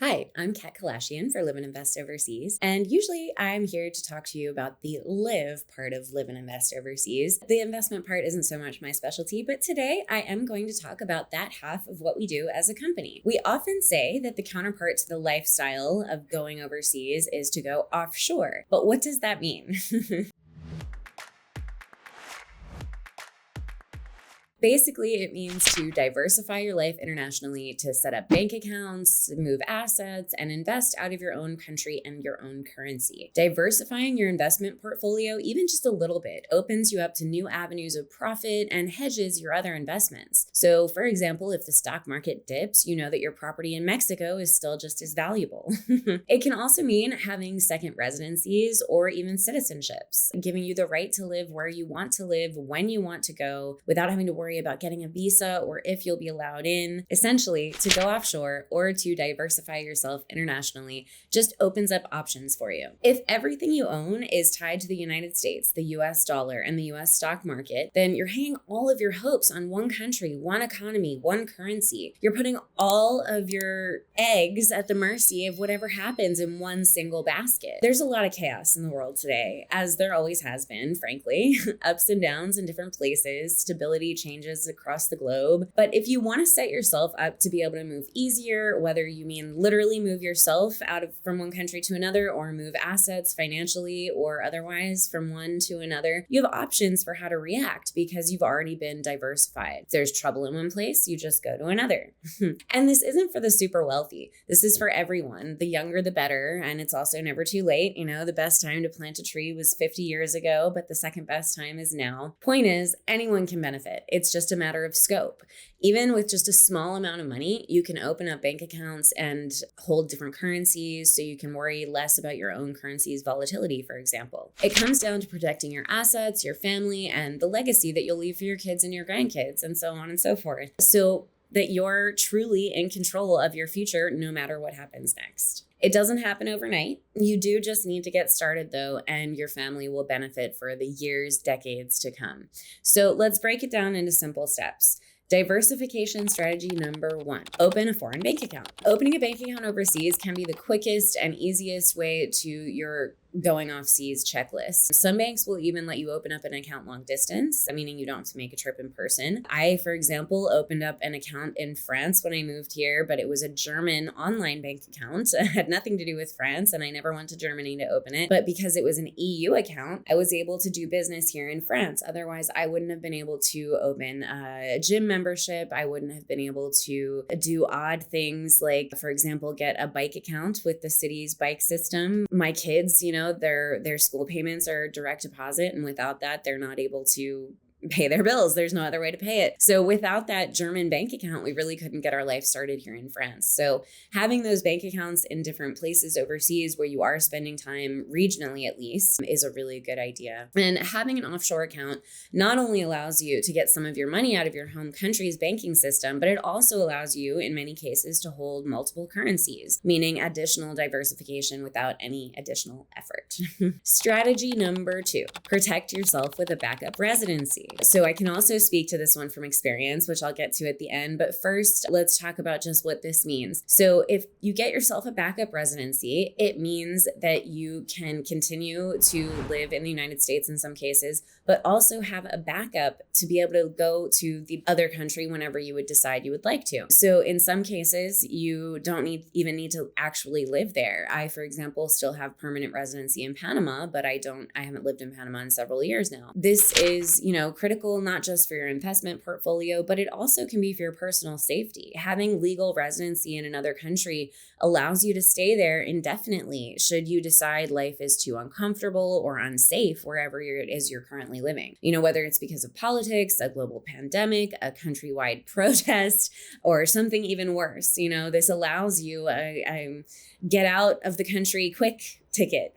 Hi, I'm Kalashian for Live and Invest Overseas, and usually I'm here to talk to you about the live part of Live and Invest Overseas. The investment part isn't so much my specialty, but today I am going to talk about that half of what we do as a company. We often say that the counterpart to the lifestyle of going overseas is to go offshore, but what does that mean? Basically, it means to diversify your life internationally, to set up bank accounts, move assets, and invest out of your own country and your own currency. Diversifying your investment portfolio, even just a little bit, opens you up to new avenues of profit and hedges your other investments. So, for example, if the stock market dips, you know that your property in Mexico is still just as valuable. It can also mean having second residencies or even citizenships, giving you the right to live where you want to live, when you want to go, without having to worry about getting a visa or if you'll be allowed in. Essentially, to go offshore or to diversify yourself internationally just opens up options for you. If everything you own is tied to the United States, the US dollar, and the US stock market, then you're hanging all of your hopes on one country, one economy, one currency. You're putting all of your eggs at the mercy of whatever happens in one single basket. There's a lot of chaos in the world today, as there always has been, frankly. Ups and downs in different places, stability changes across the globe. But if you want to set yourself up to be able to move easier, whether you mean literally move yourself from one country to another or move assets financially or otherwise from one to another, you have options for how to react because you've already been diversified. If there's trouble in one place, you just go to another. And this isn't for the super wealthy. This is for everyone. The younger, the better. And it's also never too late. You know, the best time to plant a tree was 50 years ago, but the second best time is now. Point is, anyone can benefit. It's just a matter of scope. Even with just a small amount of money, you can open up bank accounts and hold different currencies so you can worry less about your own currency's volatility, for example. It comes down to protecting your assets, your family, and the legacy that you'll leave for your kids and your grandkids, and so on and so forth. So that you're truly in control of your future no matter what happens next. It doesn't happen overnight. You do just need to get started though, and your family will benefit for the years, decades to come. So let's break it down into simple steps. Diversification strategy number 1, open a foreign bank account. Opening a bank account overseas can be the quickest and easiest way to your going off seas checklist. Some banks will even let you open up an account long distance, meaning you don't have to make a trip in person. I, for example, opened up an account in France when I moved here, but it was a German online bank account. It had nothing to do with France, and I never went to Germany to open it. But because it was an EU account, I was able to do business here in France. Otherwise, I wouldn't have been able to open a gym membership. I wouldn't have been able to do odd things like, for example, get a bike account with the city's bike system. My kids, their school payments are direct deposit, and without that, they're not able to pay their bills. There's no other way to pay it. So without that German bank account, we really couldn't get our life started here in France. So having those bank accounts in different places overseas where you are spending time regionally at least is a really good idea. And having an offshore account not only allows you to get some of your money out of your home country's banking system, but it also allows you in many cases to hold multiple currencies, meaning additional diversification without any additional effort. Strategy number 2, protect yourself with a backup residency. So I can also speak to this one from experience, which I'll get to at the end. But first, let's talk about just what this means. So if you get yourself a backup residency, it means that you can continue to live in the United States in some cases, but also have a backup to be able to go to the other country whenever you would decide you would like to. So in some cases, you don't even need to actually live there. I, for example, still have permanent residency in Panama, but I haven't lived in Panama in several years now. This is, critical not just for your investment portfolio, but it also can be for your personal safety. Having legal residency in another country allows you to stay there indefinitely should you decide life is too uncomfortable or unsafe wherever it is you're currently living. Whether it's because of politics, a global pandemic, a countrywide protest, or something even worse. This allows you get out of the country quick ticket.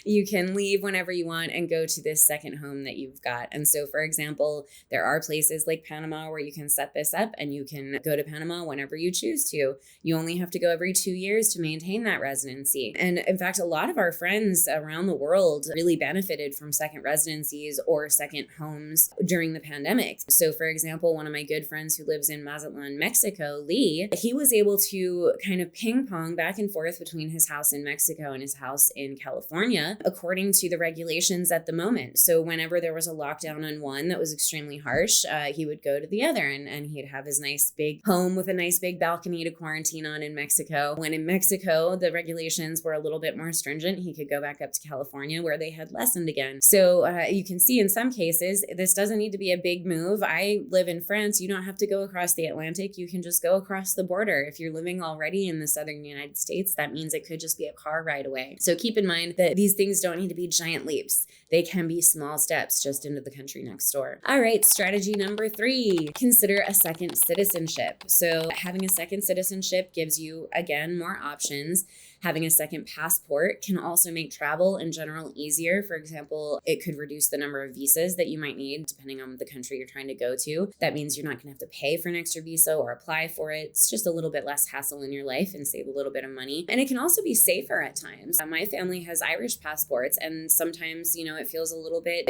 You can leave whenever you want and go to this second home that you've got. And so, for example, there are places like Panama where you can set this up and you can go to Panama whenever you choose to. You only have to go every 2 years to maintain that residency. And in fact, a lot of our friends around the world really benefited from second residencies or second homes during the pandemic. So, for example, one of my good friends who lives in Mazatlan, Mexico, Lee, he was able to kind of ping pong back and forth between his house in Mexico and his house in California, according to the regulations at the moment. So whenever there was a lockdown on one that was extremely harsh, he would go to the other and he'd have his nice big home with a nice big balcony to quarantine on in Mexico. When in Mexico, the regulations were a little bit more stringent, he could go back up to California where they had lessened again. So you can see in some cases, this doesn't need to be a big move. I live in France. You don't have to go across the Atlantic. You can just go across the border. If you're living already in the southern United States, that means it could just be a car ride away. So keep in mind that these things don't need to be giant leaps. They can be small steps just into the country next door. All right, strategy number 3, consider a second citizenship. So having a second citizenship gives you, again, more options. Having a second passport can also make travel in general easier. For example, it could reduce the number of visas that you might need depending on the country you're trying to go to. That means you're not going to have to pay for an extra visa or apply for it. It's just a little bit less hassle in your life and save a little bit of money. And it can also be safer at times. My family has Irish passports, and sometimes, it feels a little bit,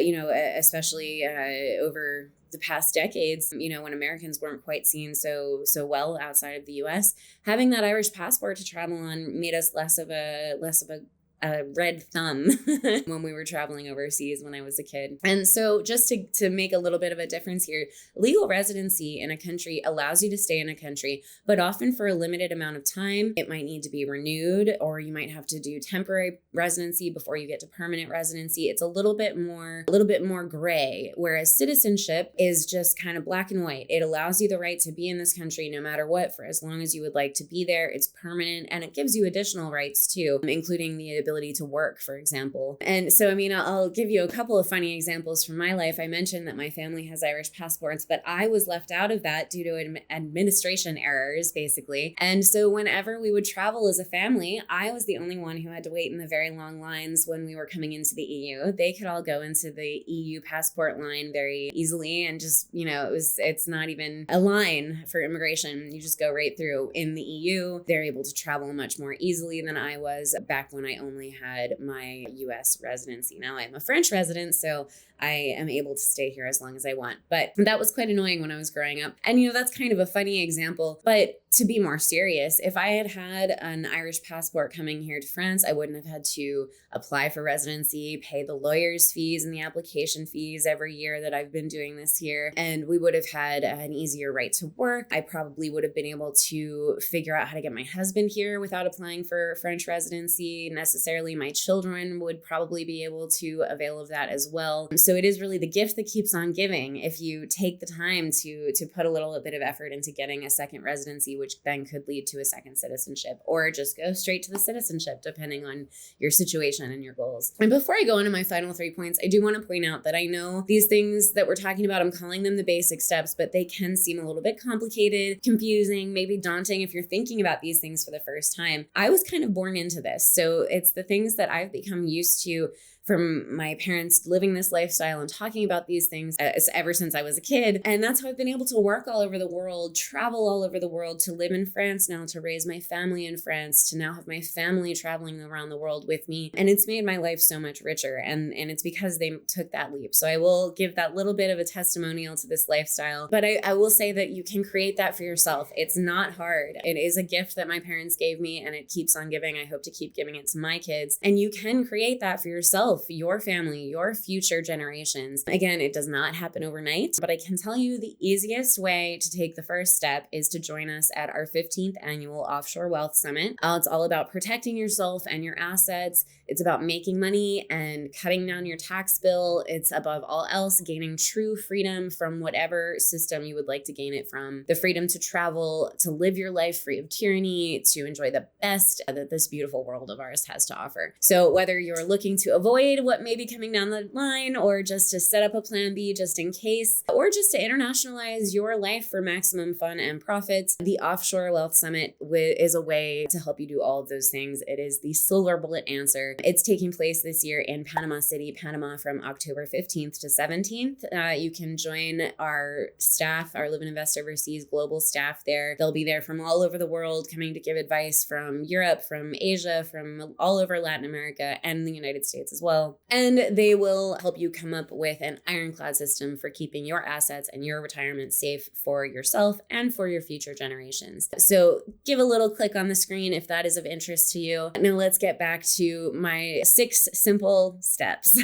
especially over the past decades, when Americans weren't quite seen so well outside of the US, having that Irish passport to travel on made us less of a red thumb when we were traveling overseas when I was a kid. And so just to make a little bit of a difference here, legal residency in a country allows you to stay in a country, but often for a limited amount of time. It might need to be renewed, or you might have to do temporary residency before you get to permanent residency. It's a little bit more gray, whereas citizenship is just kind of black and white. It allows you the right to be in this country no matter what, for as long as you would like to be there. It's permanent, and it gives you additional rights too, including the ability to work, for example. And so, I'll give you a couple of funny examples from my life. I mentioned that my family has Irish passports, but I was left out of that due to administration errors, basically. And so whenever we would travel as a family, I was the only one who had to wait in the very long lines when we were coming into the EU. They could all go into the EU passport line very easily, and just, it's not even a line for immigration. You just go right through. In the EU, they're able to travel much more easily than I was back when I only had my US residency. Now I'm a French resident, so I am able to stay here as long as I want. But that was quite annoying when I was growing up. And, that's kind of a funny example. But to be more serious, if I had an Irish passport coming here to France, I wouldn't have had to apply for residency, pay the lawyer's fees and the application fees every year that I've been doing this year. And we would have had an easier right to work. I probably would have been able to figure out how to get my husband here without applying for French residency necessarily. My children would probably be able to avail of that as well. So it is really the gift that keeps on giving if you take the time to put a little bit of effort into getting a second residency, which then could lead to a second citizenship, or just go straight to the citizenship, depending on your situation and your goals. And before I go into my final 3 points, I do want to point out that I know these things that we're talking about, I'm calling them the basic steps, but they can seem a little bit complicated, confusing, maybe daunting if you're thinking about these things for the first time. I was kind of born into this. So it's the things that I've become used to from my parents living this lifestyle and talking about these things ever since I was a kid. And that's how I've been able to work all over the world, travel all over the world, to live in France now, to raise my family in France, to now have my family traveling around the world with me. And it's made my life so much richer. And it's because they took that leap. So I will give that little bit of a testimonial to this lifestyle. But I will say that you can create that for yourself. It's not hard. It is a gift that my parents gave me, and it keeps on giving. I hope to keep giving it to my kids. And you can create that for yourself, your family, your future generations. Again, it does not happen overnight, but I can tell you the easiest way to take the first step is to join us at our 15th annual Offshore Wealth Summit. It's all about protecting yourself and your assets. It's about making money and cutting down your tax bill. It's above all else gaining true freedom from whatever system you would like to gain it from. The freedom to travel, to live your life free of tyranny, to enjoy the best that this beautiful world of ours has to offer. So whether you're looking to avoid avoid what may be coming down the line, or just to set up a plan B just in case, or just to internationalize your life for maximum fun and profits, the Offshore Wealth Summit is a way to help you do all of those things. It is the silver bullet answer. It's taking place this year in Panama City, Panama, from October 15th to 17th. You can join our staff, our Live and Invest Overseas global staff there. They'll be there from all over the world, coming to give advice from Europe, from Asia, from all over Latin America, and the United States as well. And they will help you come up with an ironclad system for keeping your assets and your retirement safe for yourself and for your future generations. So give a little click on the screen if that is of interest to you. Now let's get back to my 6 simple steps.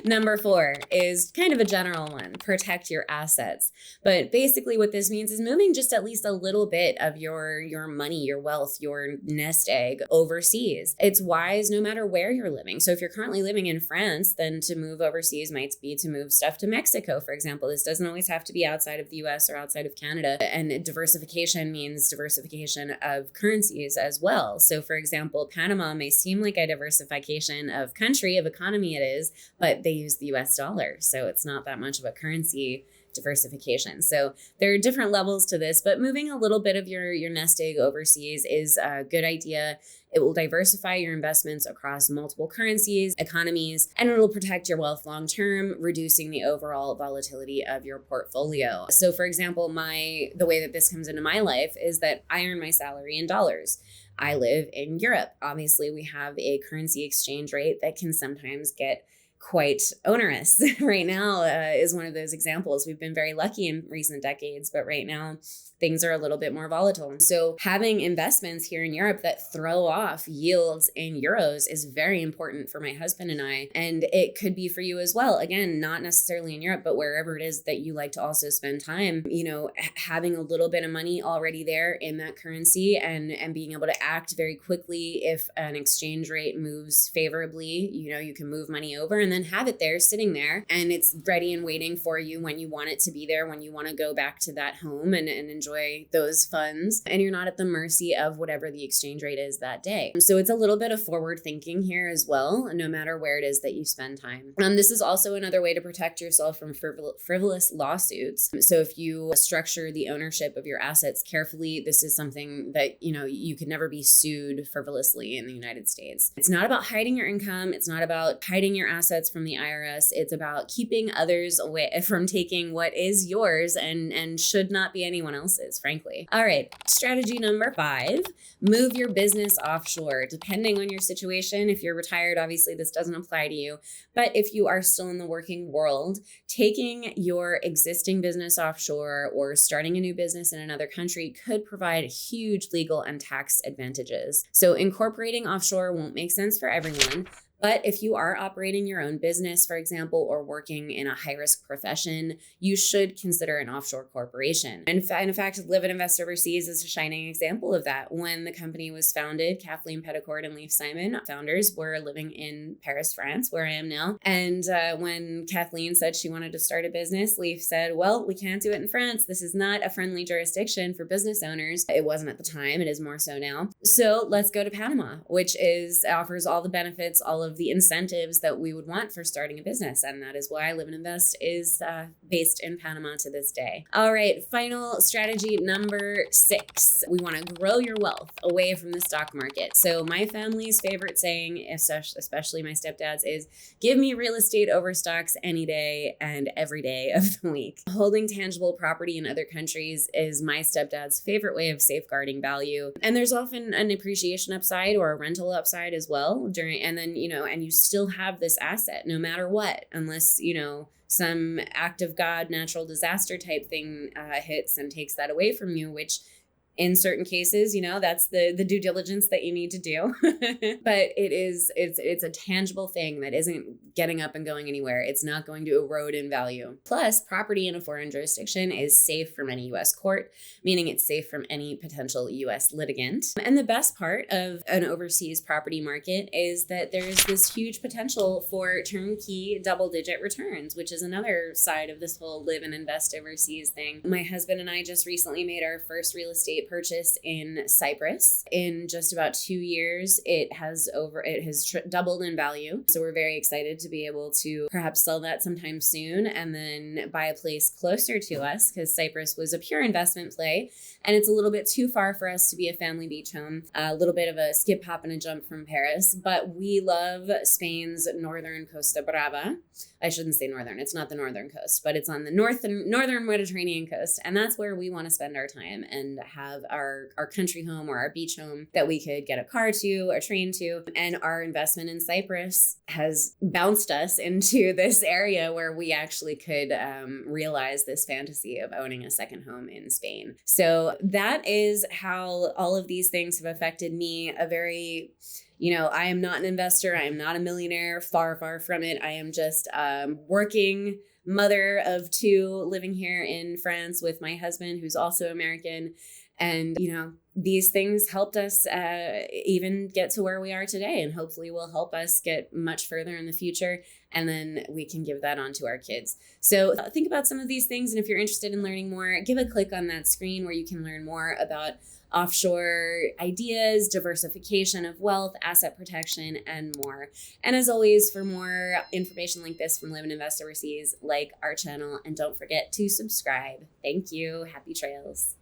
Number 4 is kind of a general one: protect your assets. But basically what this means is moving just at least a little bit of your money, your wealth, your nest egg overseas. It's wise no matter where you're living. So if you're currently living in France, then to move overseas might be to move stuff to Mexico, for example. This doesn't always have to be outside of the US or outside of Canada. And diversification means diversification of currencies as well. So for example, Panama may seem like a diversification of country, of economy it is, but they use the US dollar. So it's not that much of a currency diversification. So there are different levels to this, but moving a little bit of your nest egg overseas is a good idea. It will diversify your investments across multiple currencies, economies, and it'll protect your wealth long term, reducing the overall volatility of your portfolio. So for example, the way that this comes into my life is that I earn my salary in dollars. I live in Europe. Obviously, we have a currency exchange rate that can sometimes get quite onerous. Right now is one of those examples. We've been very lucky in recent decades, but right now things are a little bit more volatile. So having investments here in Europe that throw off yields in euros is very important for my husband and I. And it could be for you as well. Again, not necessarily in Europe, but wherever it is that you like to also spend time, having a little bit of money already there in that currency and being able to act very quickly if an exchange rate moves favorably, you can move money over and then have it there sitting there, and it's ready and waiting for you when you want it to be there, when you want to go back to that home and enjoy those funds, and you're not at the mercy of whatever the exchange rate is that day. So it's a little bit of forward thinking here as well, no matter where it is that you spend time. This is also another way to protect yourself from frivolous lawsuits. So if you structure the ownership of your assets carefully, this is something that you could never be sued frivolously in the United States. It's not about hiding your income. It's not about hiding your assets from the IRS. It's about keeping others away from taking what is yours and should not be anyone else's, frankly. All right, strategy number 5, move your business offshore. Depending on your situation, if you're retired, obviously this doesn't apply to you, but if you are still in the working world, taking your existing business offshore or starting a new business in another country could provide huge legal and tax advantages. So incorporating offshore won't make sense for everyone. But if you are operating your own business, for example, or working in a high-risk profession, you should consider an offshore corporation. And in fact, Live and Invest Overseas is a shining example of that. When the company was founded, Kathleen Petticord and Leif Simon, founders, were living in Paris, France, where I am now. And when Kathleen said she wanted to start a business, Leif said, well, we can't do it in France. This is not a friendly jurisdiction for business owners. It wasn't at the time. It is more so now. So let's go to Panama, which offers all the benefits, all of the incentives that we would want for starting a business. And that is why Live and Invest is based in Panama to this day. All right, final strategy number 6. We want to grow your wealth away from the stock market. So my family's favorite saying, especially my stepdad's, is give me real estate over stocks any day and every day of the week. Holding tangible property in other countries is my stepdad's favorite way of safeguarding value. And there's often an appreciation upside or a rental upside as well and you still have this asset no matter what, unless, some act of God, natural disaster type thing hits and takes that away from you, which in certain cases, that's the due diligence that you need to do. But it's a tangible thing that isn't getting up and going anywhere. It's not going to erode in value. Plus, property in a foreign jurisdiction is safe from any U.S. court, meaning it's safe from any potential U.S. litigant. And the best part of an overseas property market is that there's this huge potential for turnkey double-digit returns, which is another side of this whole live and invest overseas thing. My husband and I just recently made our first real estate purchase in Cyprus. In just about 2 years, it has doubled in value. So we're very excited to be able to perhaps sell that sometime soon and then buy a place closer to us, because Cyprus was a pure investment play and it's a little bit too far for us to be a family beach home. A little bit of a skip, hop, and a jump from Paris, but we love Spain's northern Costa Brava. I shouldn't say northern, it's not the northern coast, but it's on the northern Mediterranean coast. And that's where we want to spend our time and have our country home or our beach home that we could get a car to, a train to. And our investment in Cyprus has bounced us into this area where we actually could realize this fantasy of owning a second home in Spain. So that is how all of these things have affected me. I am not an investor. I am not a millionaire. Far, far from it. I am just working mother of 2 living here in France with my husband, who's also American. And, these things helped us even get to where we are today, and hopefully will help us get much further in the future. And then we can give that on to our kids. So think about some of these things. And if you're interested in learning more, give a click on that screen where you can learn more about offshore ideas, diversification of wealth, asset protection, and more. And as always, for more information like this from Live and Invest Overseas, like our channel and don't forget to subscribe. Thank you. Happy trails.